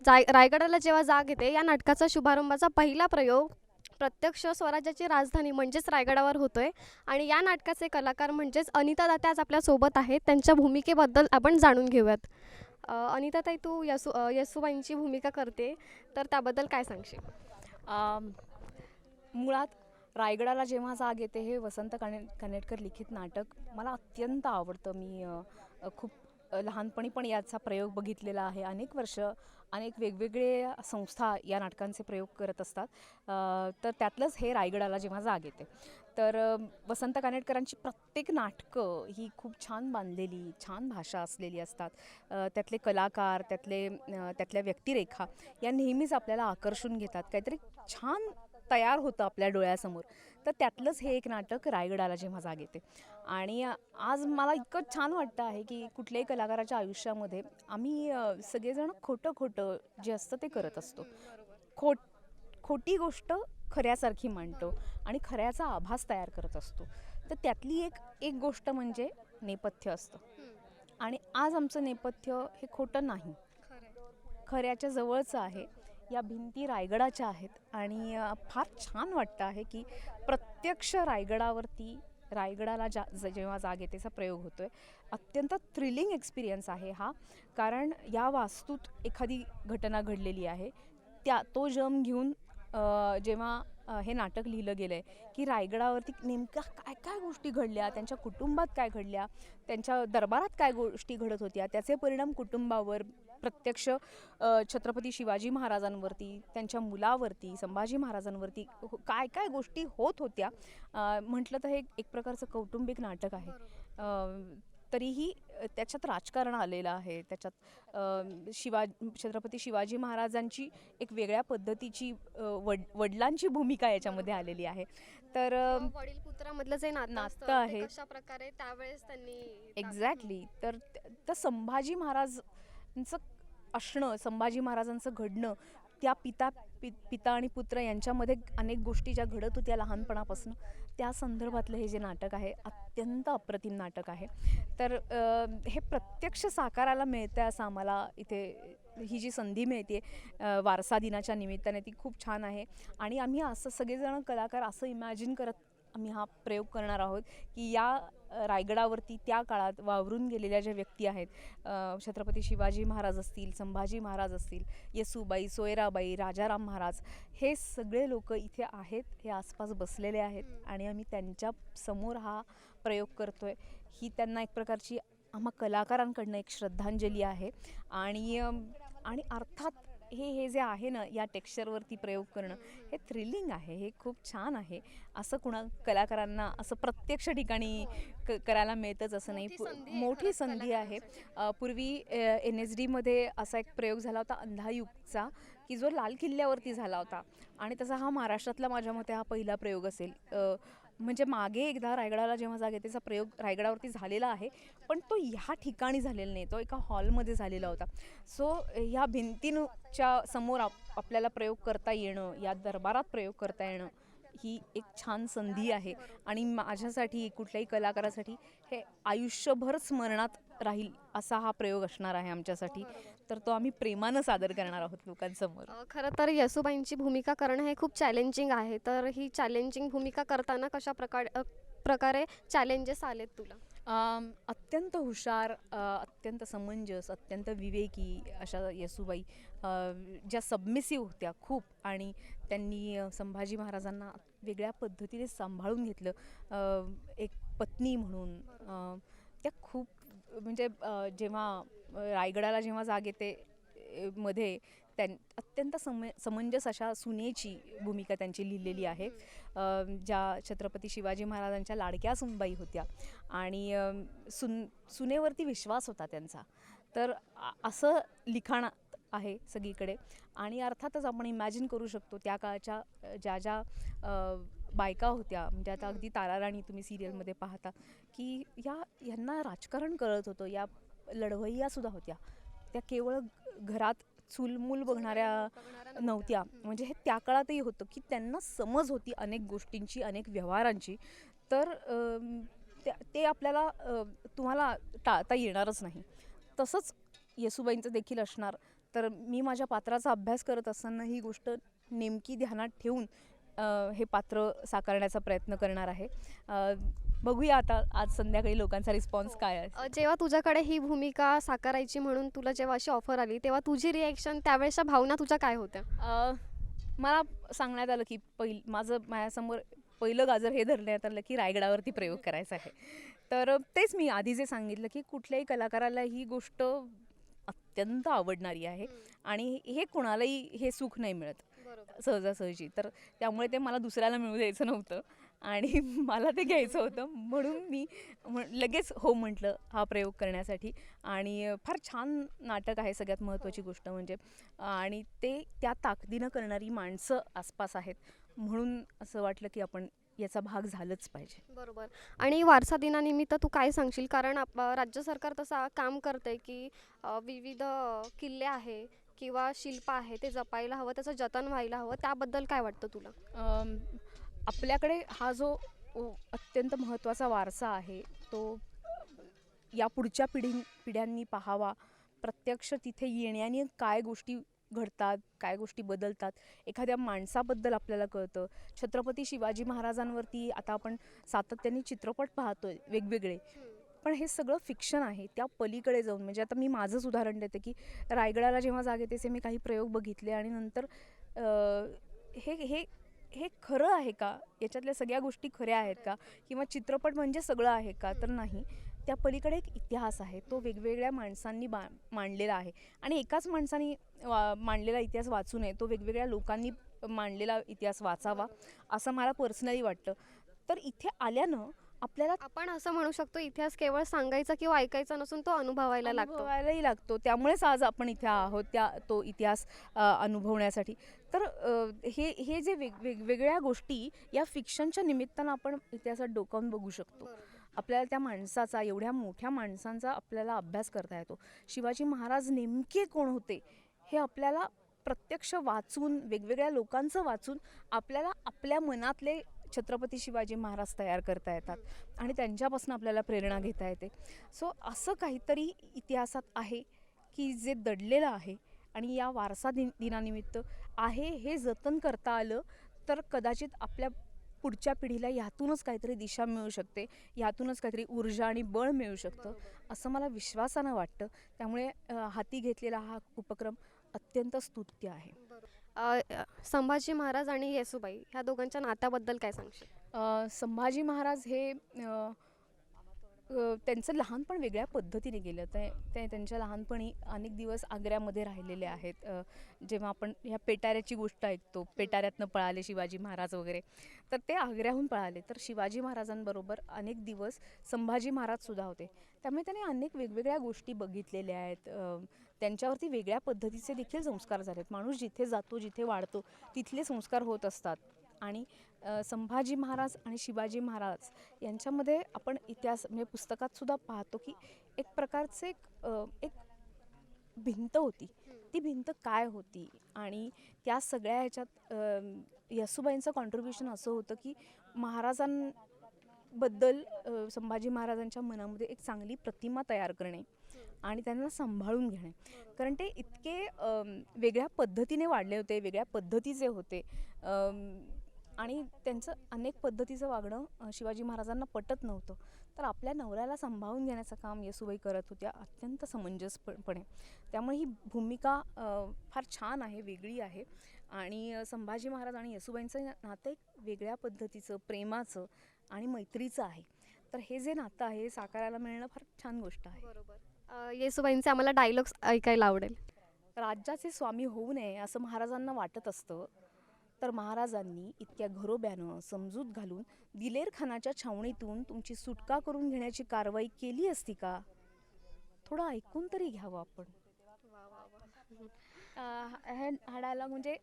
रायगडाला जेव्हा जाग येते या नाटकाचा शुभारंभाचा पहिला प्रयोग प्रत्यक्ष स्वराज्याची राजधानी म्हणजेच रायगडावर होतोय आणि या नाटकाचे कलाकार म्हणजेच अनिता दाते आज आपल्यासोबत आहेत. त्यांच्या भूमिकेबद्दल आपण जाणून घेऊयात. अनिताताई, तू येसूबाईंची भूमिका करते, तर त्याबद्दल काय सांगशील? अम, मुळात रायगडाला जेव्हा जाग येते हे वसंत कानेटकर लिखित नाटक मला अत्यंत आवडतं. मी खूप लहानपणी पण याचा प्रयोग बघितलेला आहे. अनेक वर्ष अनेक वेगवेगळे संस्था या नाटकांचे प्रयोग करत असतात. तर त्यातलंच हे रायगडाला जेव्हा जाग येते. तर वसंत कानेटकरांची प्रत्येक नाटकं ही खूप छान बांधलेली, छान भाषा असलेली असतात. त्यातले कलाकार, त्यातल्या व्यक्तिरेखा या नेहमीच आपल्याला आकर्षून घेतात. काहीतरी छान तयार होतं आपल्या डोळ्यासमोर. तर त्यातलंच हे एक नाटक रायगडाला जेव्हा जाग येते. आणि आज मला इतकं छान वाटतं आहे की कुठल्याही कलाकाराच्या आयुष्यामध्ये आम्ही सगळेजण खोटं खोटं जे असतं ते करत असतो. खोट खोटी गोष्ट खऱ्यासारखी मांडतो आणि खऱ्याचा आभास तयार करत असतो. तर त्यातली एक एक गोष्ट म्हणजे नेपथ्य असतं. आणि आज आमचं नेपथ्य हे खोटं नाही, खऱ्याच्या जवळचं आहे. या भिंती रायगडाच्या आहेत आणि फार छान वाटतं आहे की प्रत्यक्ष रायगडाला जेव्हा जाग येतेचा प्रयोग होतोय. अत्यंत थ्रिलिंग एक्सपिरियन्स आहे हा. कारण या वास्तूत एखादी घटना घडलेली आहे. तो जम घेऊन जेव्हा हे नाटक लिहिलं गेलं आहे की रायगडावरती नेमक्या काय काय गोष्टी घडल्या, त्यांच्या कुटुंबात काय घडल्या, त्यांच्या दरबारात काय गोष्टी घडत होत्या, त्याचे परिणाम कुटुंबावर, प्रत्यक्ष छत्रपती शिवाजी महाराजांवरती, त्यांच्या मुलावरती, संभाजी महाराजांवरती काय काय गोष्टी होत होत्या. म्हटलं तर हे एक प्रकारचं कौटुंबिक नाटक आहे. तरीही त्याच्यात राजकारण आलेलं आहे. त्याच्यात छत्रपती शिवाजी महाराजांची एक वेगळ्या पद्धतीची वडिलांची भूमिका याच्यामध्ये आलेली आहे. तर वडील पुत्रामधलं जे नातं नातं असतं ते आहे. कशा प्रकारे त्यावेळेस त्यांनी एक्झॅक्टली. तर संभाजी महाराजांचं असणं, संभाजी महाराजांचं घडणं, त्या पिता आणि पुत्र यांच्यामध्ये अनेक गोष्टी ज्या घडत होत्या लहानपणापासून, त्या संदर्भातलं हे जे नाटक आहे अत्यंत अप्रतिम नाटक आहे. तर हे प्रत्यक्ष साकारायला मिळतं असं आम्हाला इथे ही जी संधी मिळते वारसा दिनाच्या निमित्ताने ती खूप छान आहे. आणि आम्ही असं सगळेजण कलाकार असं इमॅजिन करत आम्ही हा प्रयोग करणार आहोत की या रायगडावरती त्या काळात वावरून गेलेल्या ज्या व्यक्ती आहेत, छत्रपती शिवाजी महाराज असतील, संभाजी महाराज असतील, येसूबाई, सोयराबाई, राजाराम महाराज, हे सगळे लोक इथे आहेत, हे आसपास बसलेले आहेत आणि आम्ही त्यांच्या समोर हा प्रयोग करतोय. ही त्यांना एक प्रकारची आम्हा कलाकारांकडनं एक श्रद्धांजली आहे. आणि आणि अर्थात हे जे आहे ना, या टेक्स्चरवरती प्रयोग करणं हे थ्रिलिंग आहे, हे खूप छान आहे. असं कलाकारांना असं प्रत्यक्ष ठिकाणी करायला मिळतंच असं नाही. मोठी संधी आहे. पूर्वी NSDमध्ये असा एक प्रयोग झाला होता अंधायुगचा, की जो लाल किल्ल्यावरती झाला होता आणि तसा हा महाराष्ट्रातला माझ्या मते हा पहिला प्रयोग असेल. म्हणजे मागे एकदा रायगडाला जेव्हा जाग येतेचा प्रयोग रायगडावरती झालेला आहे, पण तो ह्या ठिकाणी झालेला नाही, तो एका हॉलमध्ये झालेला होता. सो ह्या भिंतींच्या समोर आपल्याला प्रयोग करता येणं, या दरबारात प्रयोग करता येणं ही एक छान संधी आहे. आणि माझ्यासाठी, कुठल्याही कलाकारासाठी हे आयुष्यभर स्मरणात राहील असा हा प्रयोग असणार आहे आमच्यासाठी. तर तो आम्ही प्रेमानं सादर करणार आहोत लोकांसमोर. खरं तर येसूबाईंची भूमिका करणं हे खूप चॅलेंजिंग आहे. तर ही चॅलेंजिंग भूमिका करताना कशा प्रकारे चॅलेंजेस आलेत तुला? अत्यंत हुशार, अत्यंत समंजस, अत्यंत विवेकी अशा येसूबाई, ज्या सबमिसिव्ह होत्या खूप. आणि त्यांनी संभाजी महाराजांना वेगळ्या पद्धतीने सांभाळून घेतलं. एक पत्नी म्हणून त्या खूप, म्हणजे जेव्हा रायगडाला जेव्हा जाग येते मध्ये अत्यंत समंजस अशा सुनेची भूमिका त्यांची लिहिलेली आहे. ज्या छत्रपती शिवाजी महाराजांच्या लाडक्या सुनबाई होत्या आणि सुनेवरती विश्वास होता त्यांचा. तर असं लिखाण आहे सगळीकडे. आणि अर्थातच आपण इमॅजिन करू शकतो त्या काळच्या ज्या बायका होत्या, म्हणजे आता अगदी ताराराणी तुम्ही सिरियलमध्ये पाहता की यांना राजकारण कळत होतं. या लढवय्यासुद्धा होत्या, त्या केवळ घरात चूलमूल बघणाऱ्या नव्हत्या. म्हणजे हे त्या काळातही होतं की त्यांना समज होती अनेक गोष्टींची, अनेक व्यवहारांची. तर ते आपल्याला तुम्हाला टाळता येणारच नाही. तसंच येसूबाईंचं देखील असणार. तर मी माझ्या पात्राचा अभ्यास करत असताना ही गोष्ट नेमकी ध्यानात ठेवून हे पात्र साकारण्याचा प्रयत्न करणार आहे. बघूया आता आज संध्याकाळी लोकांचा रिस्पॉन्स काय आहे. जेव्हा तुझ्याकडे ही भूमिका साकारायची म्हणून तुला जेव्हा अशी ऑफर आली तेव्हा तुझी रिॲक्शन त्यावेळेच्या भावना तुझ्या काय होत्या? मला सांगण्यात आलं की माझ्यासमोर पहिलं गाजर हे धरण्यात आलं की रायगडावरती प्रयोग करायचा आहे. तर तेच मी आधी जे सांगितलं की कुठल्याही कलाकाराला ही गोष्ट अत्यंत आवडणारी आहे आणि हे कोणालाही हे सुख नाही मिळत सहजासहजी. तर त्यामुळे ते मला दुसऱ्याला मिळू द्यायचं नव्हतं आणि मला ते घ्यायचं होतं, म्हणून मी लगेच हो म्हटलं हा प्रयोग करण्यासाठी. आणि फार छान नाटक आहे सगळ्यात महत्त्वाची गोष्ट म्हणजे, आणि ते त्या ताकदीनं करणारी माणसं आसपास आहेत, म्हणून असं वाटलं की आपण याचा भाग झालंच पाहिजे. बरोबर. आणि वारसा दिनानिमित्त तू काय सांगशील? कारण राज्य सरकार तसं काम करतंय की विविध किल्ले आहे किंवा शिल्प आहे ते जपायला हवं, त्याचं जतन व्हायला हवं. त्याबद्दल काय वाटतं तुला? आपल्याकडे हा जो अत्यंत महत्त्वाचा वारसा आहे तो या पुढच्या पिढ्यांनी पाहावा. प्रत्यक्ष तिथे येण्याने काय गोष्टी घडतात, काय गोष्टी बदलतात, एखाद्या माणसाबद्दल आपल्याला कळतं. छत्रपती शिवाजी महाराजांवरती आता आपण सातत्याने चित्रपट पाहतोय वेगवेगळे, पण हे सगळं फिक्शन आहे. त्या पलीकडे जाऊन म्हणजे आता मी माझंच उदाहरण देते की रायगडाला जेव्हा जागे त्याचे मी काही प्रयोग बघितले आणि नंतर हे हे हे खरं आहे का, याच्यातल्या सगळ्या गोष्टी खऱ्या आहेत का, किंवा चित्रपट म्हणजे सगळं आहे का, तर नाही. त्या पलीकडे एक इतिहास आहे, तो वेगवेगळ्या माणसांनी मांडलेला आहे. आणि एकाच माणसाने मांडलेला इतिहास वाचू नये, तो वेगवेगळ्या लोकांनी मांडलेला इतिहास वाचावा असं मला पर्सनली वाटतं. तर इथे आल्यानं आपल्याला आपण असं म्हणू शकतो इतिहास केवळ सांगायचा किंवा ऐकायचा नसून तो अनुभवायला लागतो. त्यामुळेच आज आपण इथे आहोत तो इतिहास अनुभवण्यासाठी. तर हे जे वेगवेगळ्या गोष्टी या फिक्शनच्या निमित्तानं आपण इतिहासात डोकावून बघू शकतो. आपल्याला त्या माणसाचा, एवढ्या मोठ्या माणसांचा आपल्याला अभ्यास करता येतो. शिवाजी महाराज नेमके कोण होते हे आपल्याला प्रत्यक्ष वाचून, वेगवेगळ्या लोकांचं वाचून आपल्याला आपल्या मनातले छत्रपती शिवाजी महाराज तयार करता येतात आणि त्यांच्यापासून आपल्याला प्रेरणा घेता येते. सो असं काहीतरी इतिहासात आहे की जे दडलेलं आहे आणि या वारसा दिनानिमित्त आहे हे जतन करता आलं तर कदाचित आपल्या पुढच्या पिढीला ह्यातूनच काहीतरी दिशा मिळू शकते, ह्यातूनच काहीतरी ऊर्जा आणि बळ मिळू शकतं असं मला विश्वासानं वाटतं. त्यामुळे हाती घेतलेला हा उपक्रम अत्यंत स्तुत्य आहे. संभाजी महाराज आणि येसूबाई ह्या दोघांच्या नात्याबद्दल काय सांगशील? संभाजी महाराज हे त्यांचं लहानपण वेगळ्या पद्धतीने गेलं. ते त्यांच्या लहानपणी अनेक दिवस आग्र्यामध्ये राहिलेले आहेत. जेव्हा आपण ह्या पेटाऱ्याची गोष्ट ऐकतो, पेटाऱ्यातनं पळाले शिवाजी महाराज वगैरे, तर ते आग्र्याहून पळाले. तर शिवाजी महाराजांबरोबर अनेक दिवस संभाजी महाराजसुद्धा होते. त्यामुळे त्यांनी अनेक वेगवेगळ्या गोष्टी बघितलेल्या आहेत. त्यांच्यावरती वेगळ्या पद्धतीचे देखील संस्कार झालेत. माणूस जिथे जातो, जिथे वाढतो तिथले संस्कार होत असतात. आणि संभाजी महाराज आणि शिवाजी महाराज यांच्यामध्ये आपण इतिहास म्हणजे पुस्तकात सुद्धा पाहतो की एक प्रकारचे एक भिंत होती. ती भिंत काय होती आणि त्या सगळ्या ह्याच्यात येसूबाईंचं कॉन्ट्रीब्युशन असं होतं की महाराजांबद्दल संभाजी महाराजांच्या मनामध्ये एक चांगली प्रतिमा तयार करणे आणि त्यांना सांभाळून घेणे. कारण ते इतके वेगळ्या पद्धतीने वाढले होते, वेगळ्या पद्धतीचे होते आणि त्यांचं अनेक पद्धतीचं वागणं शिवाजी महाराजांना पटत नव्हतं. तर आपल्या नवऱ्याला सांभाळून घेण्याचं काम येसूबाई करत होत्या अत्यंत समंजसपणे. त्यामुळे ही भूमिका फार छान आहे, वेगळी आहे. आणि संभाजी महाराज आणि येसूबाईंचं नातं एक वेगळ्या पद्धतीचं, प्रेमाचं आणि मैत्रीचं आहे. तर हे जे नातं आहे हे साकारायला मिळणं फार छान गोष्ट आहे. बरोबर. येसूबाईंचे आम्हाला डायलॉग्स ऐकायला आवडेल. राज्याचे स्वामी होऊ नये असं महाराजांना वाटत असतं, तर महाराजांनी इतक्या घरोब्यानं समजूत घालून दिलेर खानाच्या छावणीतून तुमची सुटका करून घेण्याची कारवाई केली असती का? थोडं ऐकून तरी घ्यावं आपण. हा डायलॉग म्हणजे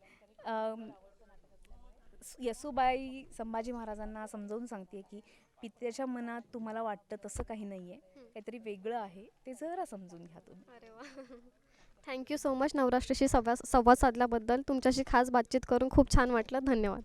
येसूबाई संभाजी महाराजांना समजावून सांगते की पित्याच्या मनात तुम्हाला वाटतं तसं काही नाही आहे, काहीतरी वेगळं आहे, ते जरा समजून घ्या तुम्ही. अरे वा. थँक्यू सो मच नवराष्ट्राशी संवाद साधल्याबद्दल. तुमच्याशी खास बातचीत करून खूप छान वाटलं. धन्यवाद.